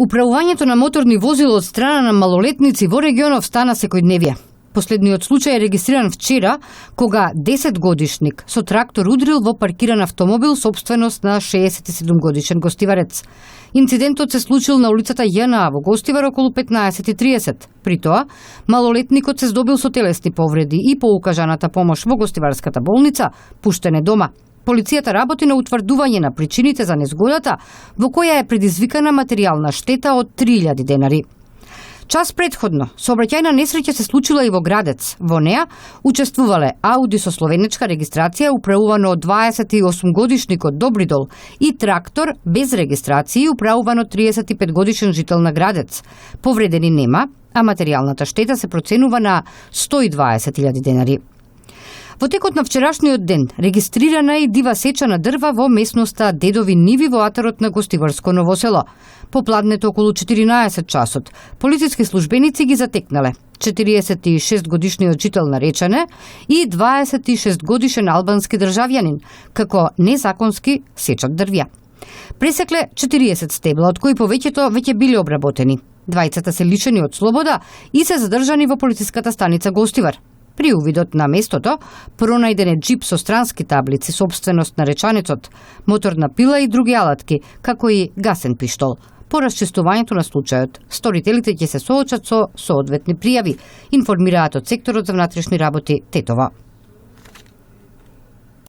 Управувањето на моторни возила од страна на малолетници во регионов стана секојдневие. Последниот случај е регистриран вчера, кога 10-годишник со трактор удрил во паркиран автомобил собственост на 67-годишен гостиварец. Инцидентот се случил на улицата ЈНА во Гостивар околу 15:30. При тоа, малолетникот се здобил со телесни повреди и по укажаната помош во Гостиварската болница пуштен е дома. Полицијата работи на утврдување на причините за незгодата, во која е предизвикана материјална штета од 3000 денари. Час предходно, сообраќајна несреќа се случила и во Градец. Во неа учествувале Ауди со словенечка регистрација управувано од 28-годишникот Добридол и трактор без регистрација управувано 35-годишен жител на Градец. Повредени нема, а материјалната штета се проценува на 120.000 денари. Во текот на вчерашниот ден регистрирана и дива сеча на дрва во местноста Дедови ниви во атарот на Гостиварско Новосело. Попладнето околу 14 часот, полициски службеници ги затекнале 46-годишниот жител на Речане и 26-годишен албански државјанин, како незаконски сечат дрвја. Пресекле 40 стебла, од кои повеќето веќе биле обработени. Двајцата се лишени од слобода и се задржани во полициската станица Гостивар. При увидот на местото, пронајден е джип со странски таблици, собственост на речанецот, моторна пила и други алатки, како и гасен пиштол. По расчистувањето на случајот, сторителите ќе се соочат со соодветни пријави, информираат од секторот за внатрешни работи Тетово.